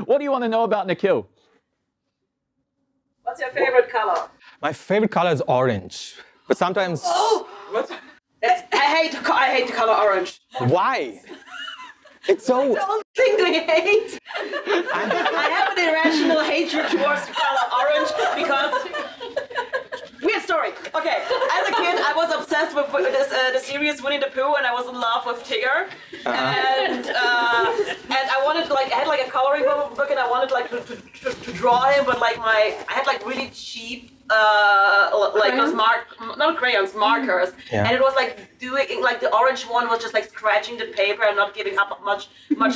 What do you want to know about Nikhil? What's your favorite color? My favorite color is orange, but sometimes. Oh! What? I hate the color orange. Why? It's so. The only thing they hate. I have an irrational hatred towards the color orange because. Weird story. Okay, as a kid, I was obsessed with the series Winnie the Pooh, and I was in love with Tigger. And I wanted I had like a coloring book, and I wanted like to draw him, but like I had like really cheap like those not crayons, markers, and it was like doing like the orange one was just like scratching the paper and not giving up much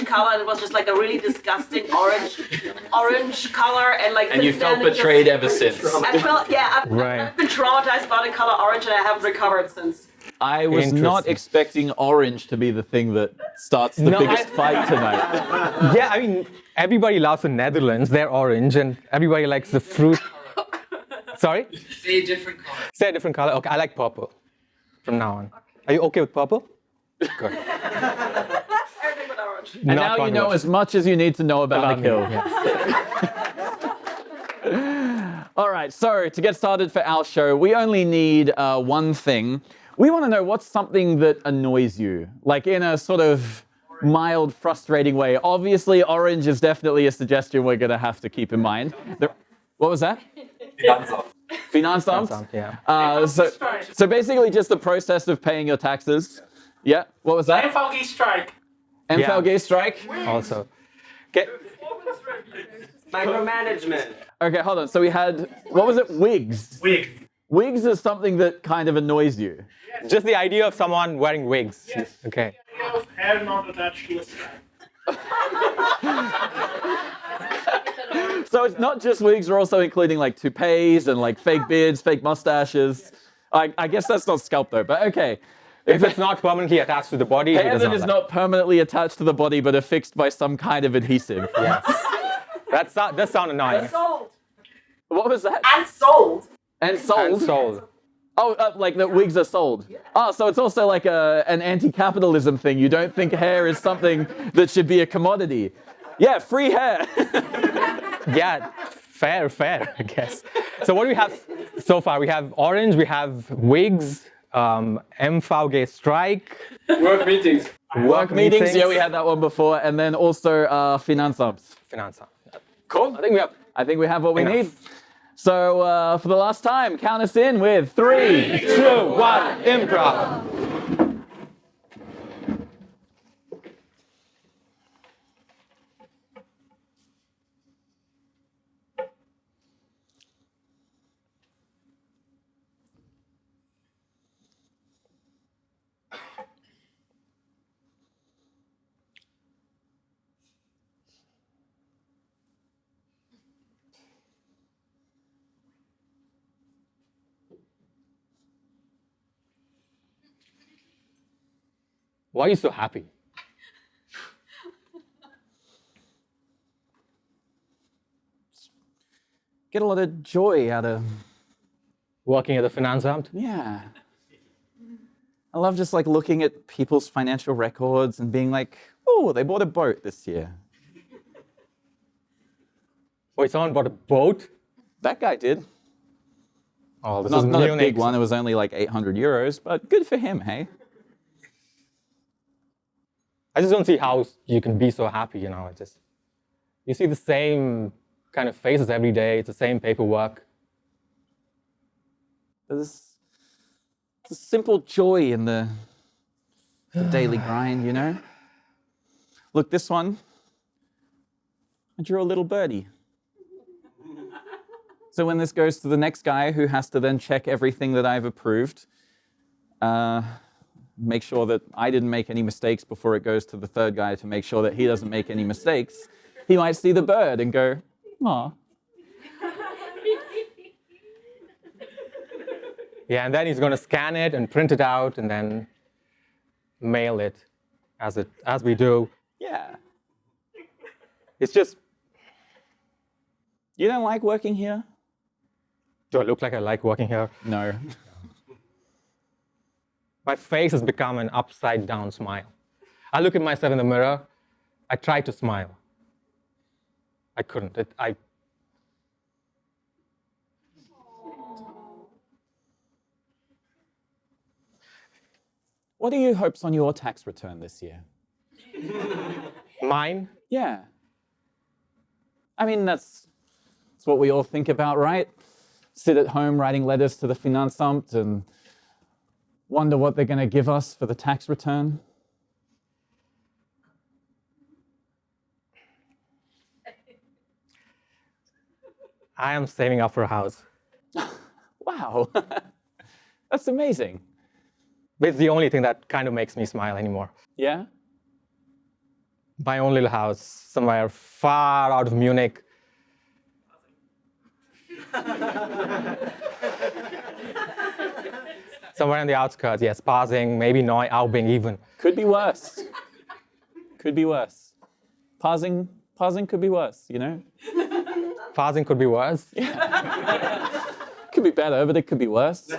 color, and it was just like a really disgusting orange color, and like. And you felt betrayed ever since. I felt I've been traumatized by the color orange, and I haven't recovered since. I was not expecting orange to be the thing that starts the biggest fight tonight. Yeah, I mean, everybody loves the Netherlands. They're orange, and everybody likes the fruit. Sorry? Say a different color. Say a different color. Okay, I like purple from now on. Are you okay with purple? Good. Everything but orange. And now you know as much as you need to know about Nikhil. All right, so to get started for our show, we only need one thing. We want to know what's something that annoys you, like in a sort of mild, frustrating way. Obviously, orange is definitely a suggestion we're going to have to keep in mind. What was that? Finansamt? Yeah. So basically just the process of paying your taxes. Yeah, what was that? MVG strike. MVG strike? Also. Okay. Micromanagement. Okay, hold on. So we had, what was it? Wigs. Wigs is something that kind of annoys you. Just the idea of someone wearing wigs. Yes. Okay. The idea of hair not attached to a strap. So it's not just wigs, we're also including like toupees and like fake beards, fake mustaches. I guess that's not scalp though, but okay. If it's not permanently attached to the body, hair that is not permanently attached to the body but affixed by some kind of adhesive. Yes. That does sound annoying. And sold. What was that? And sold. And sold? And sold. Oh, like that wigs are sold. Yeah. Oh, so it's also like an anti-capitalism thing. You don't think hair is something that should be a commodity. Yeah, free hair. Yeah, fair, I guess. So what do we have so far? We have orange, we have wigs, MVG strike. Work meetings. Work meetings, yeah, we had that one before. And then also Finansamt. Cool. I think we have what we need. So for the last time, count us in with 3, 2, 1, improv. Why are you so happy? Get a lot of joy out of working at the Finansamt? Yeah. I love just like looking at people's financial records and being like, oh, they bought a boat this year. Wait, someone bought a boat? That guy did. Oh, this not is a big Munich. one. It was only like 800 euros, but good for him, hey? I just don't see how you can be so happy, you know. You see the same kind of faces every day. It's the same paperwork. There's a simple joy in the daily grind, you know? Look, this one, I drew a little birdie. So when this goes to the next guy who has to then check everything that I've approved, make sure that I didn't make any mistakes before it goes to the third guy to make sure that he doesn't make any mistakes, he might see the bird and go, aw. Yeah, and then he's going to scan it and print it out and then mail it as we do. Yeah. It's just... You don't like working here? Do I look like I like working here? No. My face has become an upside-down smile. I look at myself in the mirror. I try to smile. I couldn't. What are your hopes on your tax return this year? Mine? Yeah. I mean, that's what we all think about, right? Sit at home writing letters to the Finanzamt and wonder what they're going to give us for the tax return. I am saving up for a house. Wow. That's amazing. It's the only thing that kind of makes me smile anymore. Yeah? My own little house, somewhere far out of Munich. Somewhere on the outskirts, yes, Pasing, maybe Neu, Aubing even. Could be worse. Could be worse. Pausing could be worse, you know? Pasing could be worse. Could be better, but it could be worse.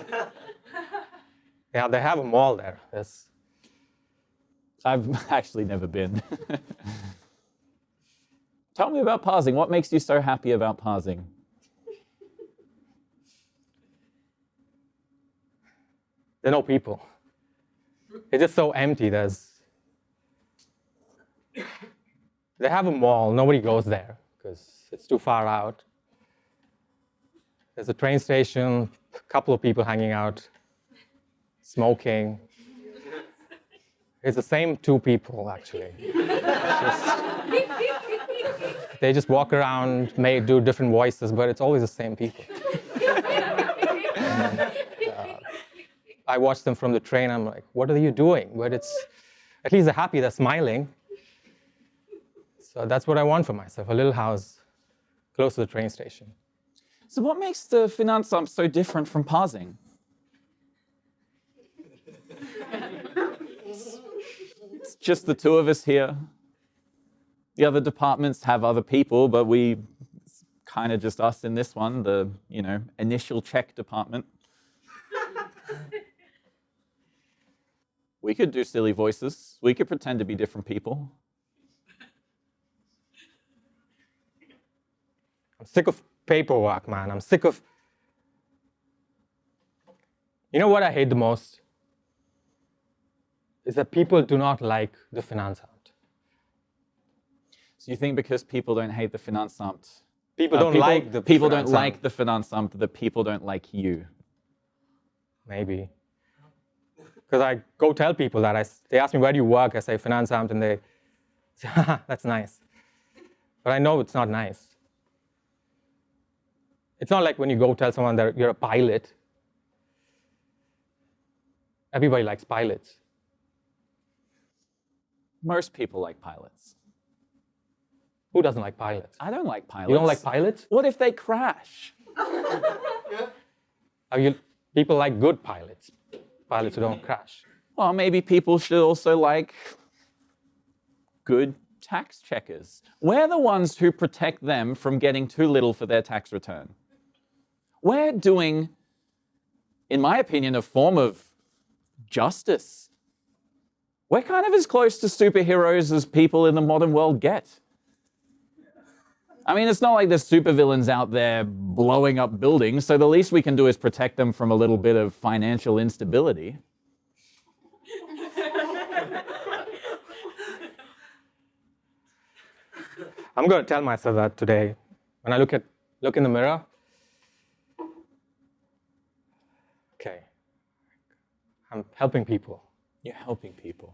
Yeah, they have a mall there. I've actually never been. Tell me about pausing. What makes you so happy about pausing? There are no people. It's just so empty. They have a mall. Nobody goes there because it's too far out. There's a train station, a couple of people hanging out, smoking. It's the same two people, actually. They just walk around, do different voices, but it's always the same people. I watch them from the train. I'm like, what are you doing? But at least they're happy, they're smiling. So that's what I want for myself, a little house close to the train station. So what makes the Finanzamt so different from pausing? It's just the two of us here. The other departments have other people, but it's kind of just us in this one, the initial check department. We could do silly voices. We could pretend to be different people. I'm sick of paperwork, man. I'm sick of... You know what I hate the most? Is that people do not like the Finanzamt. So you think because people don't hate the Finanzamt, people don't like the Finanzamt, the people don't like you? Maybe. Because I go tell people that. They ask me, where do you work? I say, Finanzamt, and they say, haha, that's nice. But I know it's not nice. It's not like when you go tell someone that you're a pilot. Everybody likes pilots. Most people like pilots. Who doesn't like pilots? I don't like pilots. You don't like pilots? What if they crash? People like good pilots. Pilots who don't crash. Well, maybe people should also like good tax checkers. We're the ones who protect them from getting too little for their tax return. We're doing, in my opinion, a form of justice. We're kind of as close to superheroes as people in the modern world get. I mean, it's not like there's supervillains out there blowing up buildings, so the least we can do is protect them from a little bit of financial instability. I'm going to tell myself that today. When I look in the mirror, okay, I'm helping people. You're helping people.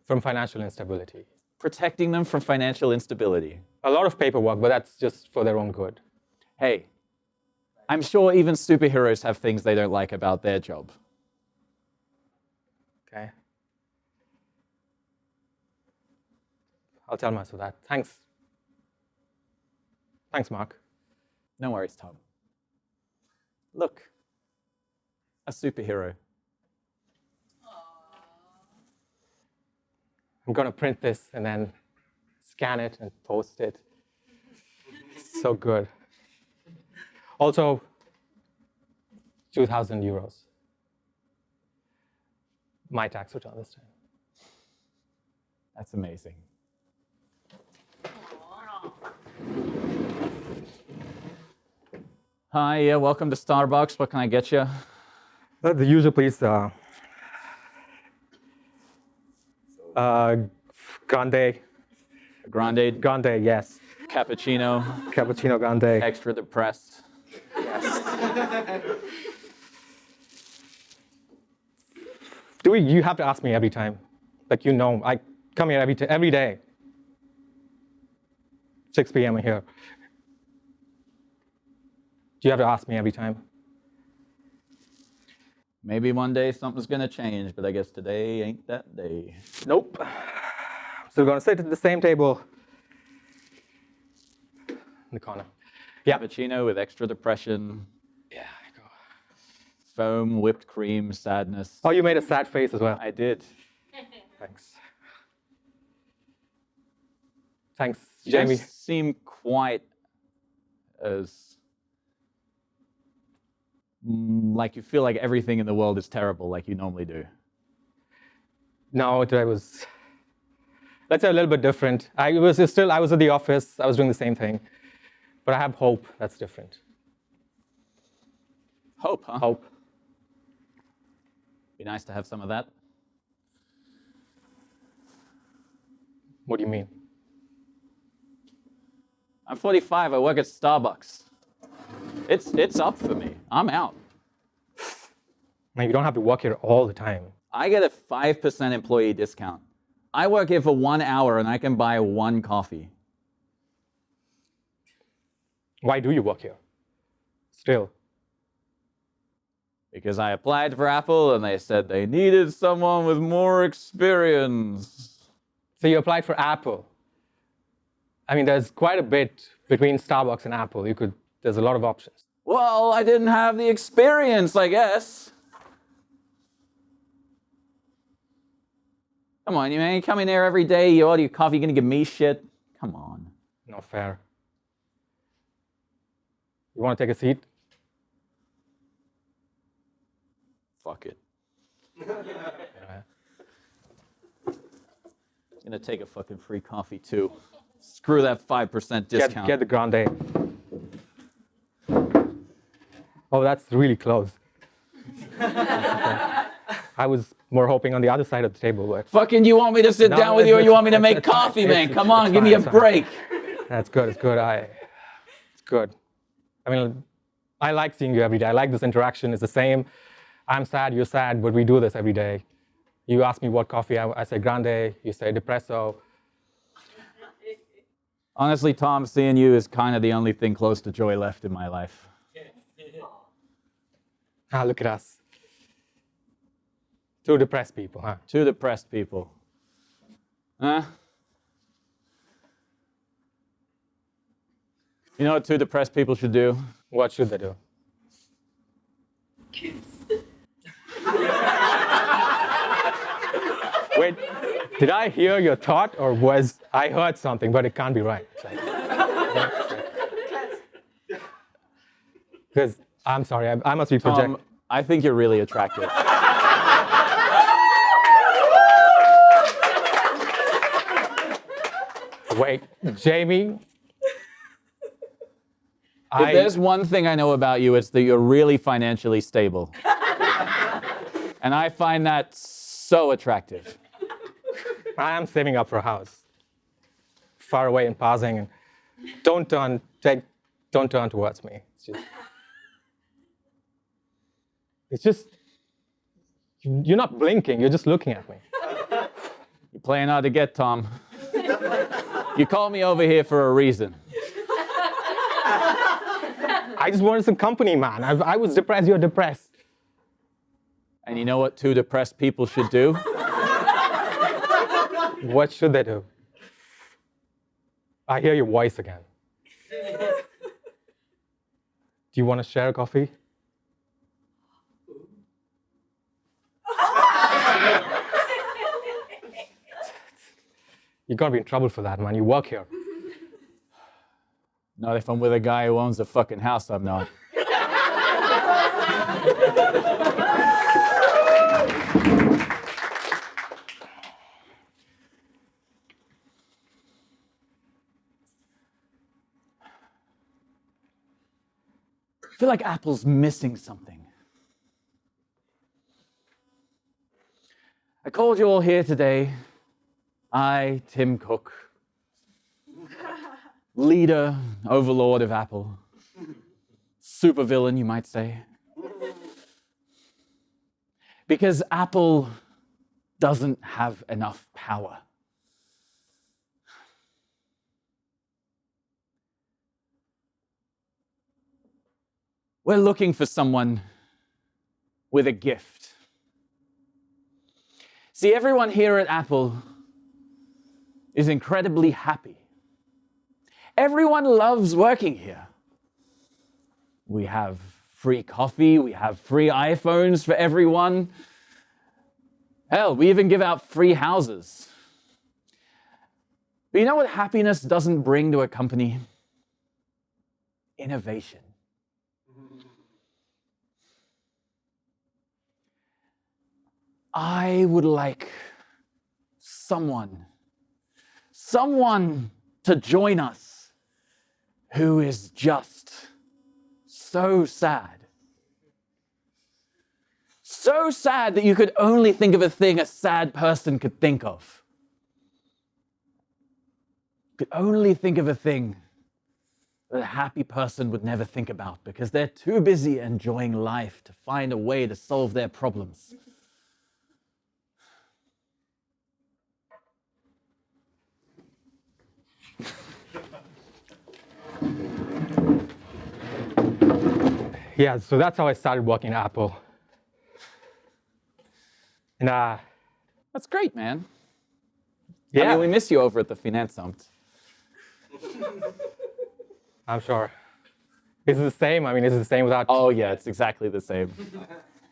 From financial instability. Protecting them from financial instability. A lot of paperwork, but that's just for their own good. Hey, I'm sure even superheroes have things they don't like about their job. Okay. I'll tell myself that. Thanks. Thanks, Mark. No worries, Tom. Look, a superhero. I'm going to print this and then scan it and post it. It's so good. Also, 2,000 euros. My tax return this time. That's amazing. Aww. Hi, yeah, welcome to Starbucks. What can I get you? The usual, please. Grande. Grande, Grande, yes. cappuccino, Cappuccino grande. extra depressed. You have to ask me every time. Like, I come here every day. 6 p.m. here. Do you have to ask me every time? Maybe one day something's gonna change, but I guess today ain't that day. Nope. So we're gonna sit at the same table in the corner. Yeah. Cappuccino with extra depression, Yeah. foam, whipped cream, sadness. Oh, you made a sad face as well. I did. Thanks. Thanks, You Jamie. don't seem quite as like you feel like everything in the world is terrible like you normally do. No, today was, let's say, a little bit different. I was at the office. I was doing the same thing. But I have hope. That's different. Hope, huh? Hope. Be nice to have some of that. What do you mean? I'm 45. I work at Starbucks. It's up for me. I'm out. Now, you don't have to work here all the time. I get a 5% employee discount. I work here for 1 hour and I can buy 1 coffee. Why do you work here? Still. Because I applied for Apple and they said they needed someone with more experience. So you applied for Apple. I mean, there's quite a bit between Starbucks and Apple. There's a lot of options. Well, I didn't have the experience, I guess. Come on, you come in here every day, you order your coffee, you're gonna give me shit? Come on. Not fair. You want to take a seat? Fuck it. I'm gonna take a fucking free coffee too. Screw that 5% discount. Get the grande. Oh, that's really close. I was more hoping on the other side of the table. But Fucking, you want me to sit No, down with you or you want me to make it's fine. coffee, man? It's- Come on, it's give me a fine, it's fine. break. That's good. It's good. It's good. I mean, I like seeing you every day. I like this interaction. It's the same. I'm sad, you're sad, but we do this every day. You ask me what coffee, I say grande. You say depresso. Honestly, Tom, seeing you is kind of the only thing close to joy left in my life. Look at us. Two depressed people, huh? 2 depressed people. Huh? You know what 2 depressed people should do? What should they do? Wait, did I hear your thought or was I heard something, but it can't be right? Because I'm sorry, I must be projecting. I think you're really attractive. Wait, Jamie? If there's one thing I know about you, it's that you're really financially stable. And I find that so attractive. I am saving up for a house. Far away in passing, and don't turn towards me. It's just, you're not blinking, you're just looking at me. You're playing hard to get, Tom. You called me over here for a reason. I just wanted some company, man. I was depressed, you're depressed. And you know what 2 depressed people should do? What should they do? I hear your voice again. Do you want to share a coffee? You're gonna be in trouble for that, man. You work here. Not if I'm with a guy who owns the fucking house I'm not. I feel like Apple's missing something. I called you all here today. I, Tim Cook, leader, overlord of Apple, supervillain, you might say. Because Apple doesn't have enough power. We're looking for someone with a gift. See, everyone here at Apple is incredibly happy. Everyone loves working here. We have free coffee, we have free iPhones for everyone. Hell, we even give out free houses. But you know what happiness doesn't bring to a company? Innovation. I would like someone to join us who is just so sad. So sad that you could only think of a thing a sad person could think of. You could only think of a thing that a happy person would never think about because they're too busy enjoying life to find a way to solve their problems. Yeah, so that's how I started working at Apple. And That's great, man. yeah, I mean, we miss you over at the Finanzamt. I'm sure. Is it the same? I mean, is it the same without? Oh, yeah, it's exactly the same.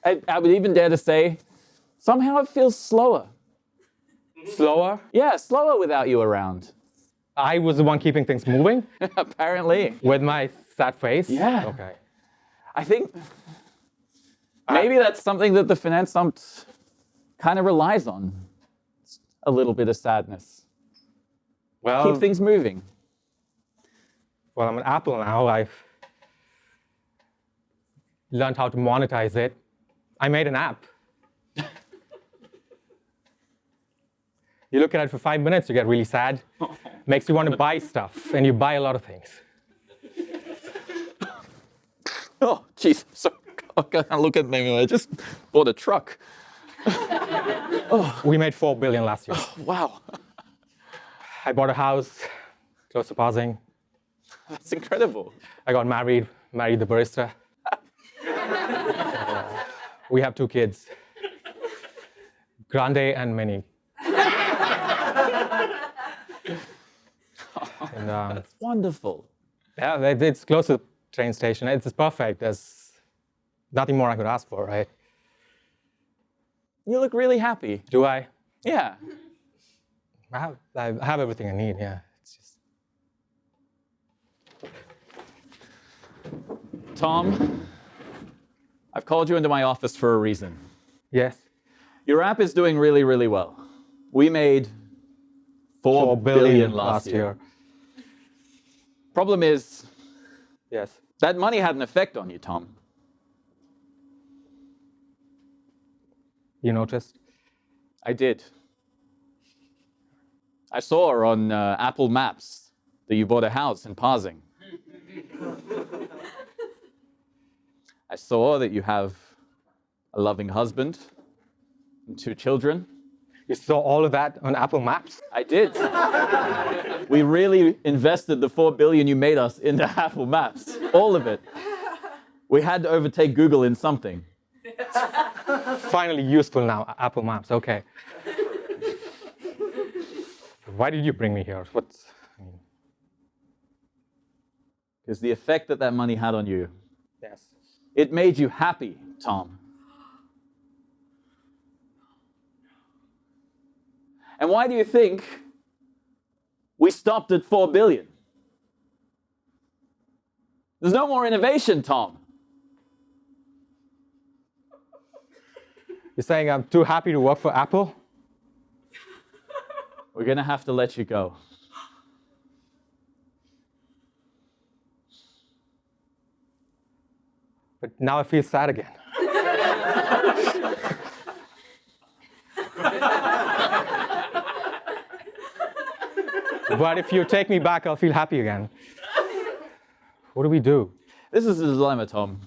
I would even dare to say, somehow it feels slower. Slower? Yeah, slower without you around. I was the one keeping things moving Apparently. with my sad face? Yeah. Okay. I think maybe that's something that the Finanzamt kind of relies on. A little bit of sadness. Well, Keep things moving. well, I'm at Apple now. I've learned how to monetize it. I made an app. You look at it for 5 minutes, you get really sad. Makes you want to buy stuff, and you buy a lot of things. Oh, jeez, I'm sorry. I can't look at me. I just bought a truck. We made 4 billion last year. Wow, I bought a house close to Pausing. that's incredible. I got married the barista. We have 2 kids, Grande and Mini. And, Wonderful. yeah, it's close to the train station. It's perfect. There's nothing more I could ask for, right? You look really happy. Do I? Yeah. I have everything I need, yeah. It's just... Tom, I've called you into my office for a reason. Yes. Your app is doing really, really well. We made 4 billion last year. Problem is, Yes. that money had an effect on you, Tom. You noticed? I did. I saw on Apple Maps that you bought a house in Pausing. I saw that you have a loving husband and 2 children. You saw all of that on Apple Maps? I did. We really invested the 4 billion you made us into Apple Maps. All of it. We had to overtake Google in something. Finally useful now, Apple Maps, okay. Why did you bring me here? Because the effect that that money had on you, Yes. it made you happy, Tom. And why do you think we stopped at 4 billion? There's no more innovation, Tom. You're saying I'm too happy to work for Apple? We're going to have to let you go. But now I feel sad again. But if you take me back, I'll feel happy again. What do we do? This is a dilemma, Tom.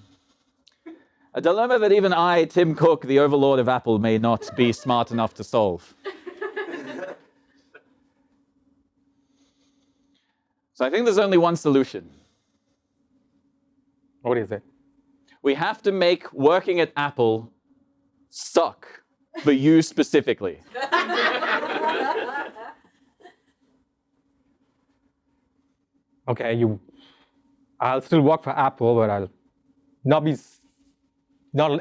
A dilemma that even I, Tim Cook, the overlord of Apple, may not be smart enough to solve. So I think there's only one solution. What is it? We have to make working at Apple suck for you specifically. Okay, I'll still work for Apple, but I'll not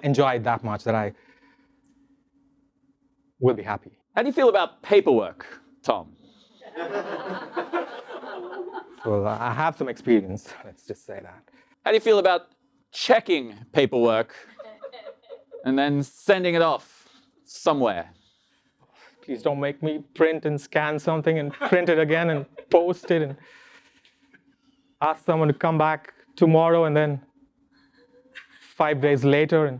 enjoy it that much that I will be happy. How do you feel about paperwork, Tom? Well, I have some experience, let's just say that. How do you feel about checking paperwork and then sending it off somewhere? Please don't make me print and scan something and print it again and post it and ask someone to come back tomorrow and then 5 days later and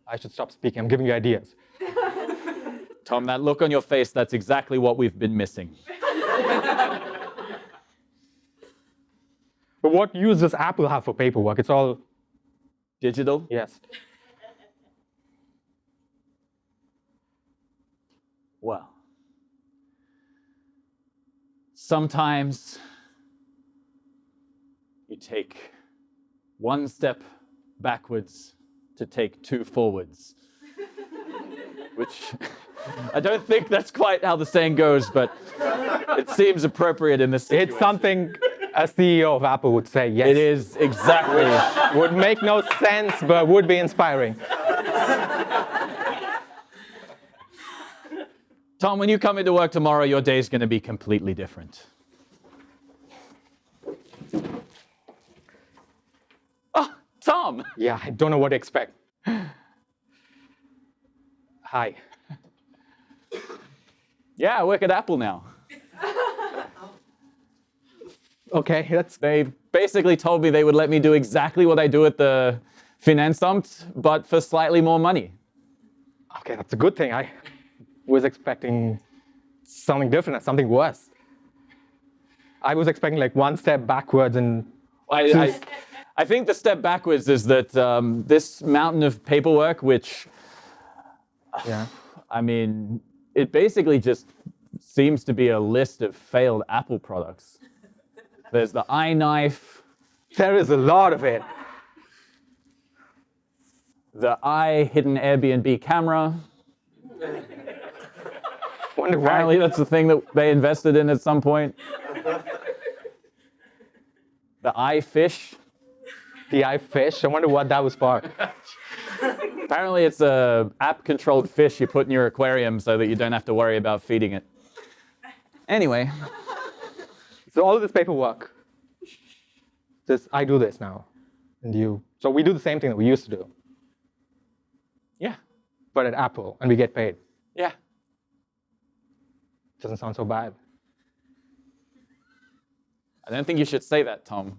I should stop speaking. I'm giving you ideas. Tom, that look on your face, that's exactly what we've been missing. But what use does Apple have for paperwork? It's all Digital? yes. Well, sometimes you take one step backwards to take two forwards, which I don't think that's quite how the saying goes, but it seems appropriate in this situation. It's something a CEO of Apple would say, yes. It is, exactly. Would make no sense, but would be inspiring. Tom, when you come into work tomorrow, your day's going to be completely different. Oh, Tom! Yeah, I don't know what to expect. Hi. Yeah, I work at Apple now. Okay, They basically told me they would let me do exactly what I do at the Finanzamt, but for slightly more money. okay, that's a good thing. I was expecting something different, something worse. I was expecting like one step backwards and I think the step backwards is that this mountain of paperwork, which, yeah. I mean, it basically just seems to be a list of failed Apple products. There's the iKnife, There is a lot of it. the hidden Airbnb camera. Wonder Apparently why. that's the thing that they invested in at some point. The iFish. The iFish. I wonder what that was for. Apparently it's a app-controlled fish you put in your aquarium so that you don't have to worry about feeding it. Anyway. So all of this paperwork. I do this now. And you. So we do the same thing that we used to do, Yeah. but at Apple, and we get paid. Yeah. Doesn't sound so bad. I don't think you should say that, Tom.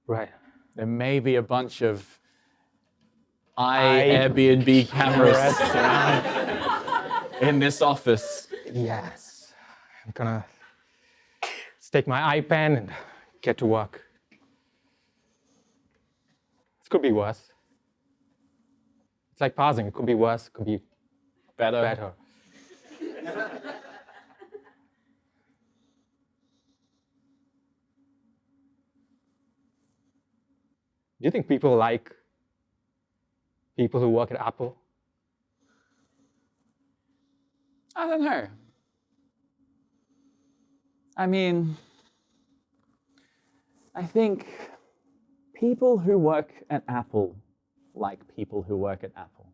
Right. There may be a bunch of Airbnb cameras in this office. Yes. I'm gonna take my iPen and get to work. This could be worse. It's like pausing. It could be worse. It could be better. Do you think people like people who work at Apple? I don't know. I mean, I think people who work at Apple like people who work at Apple.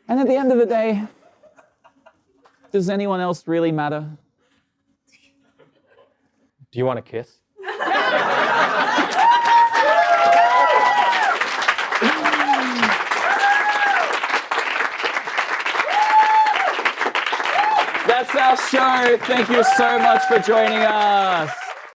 And at the end of the day, does anyone else really matter? Do you want a kiss? That's our show. Thank you so much for joining us.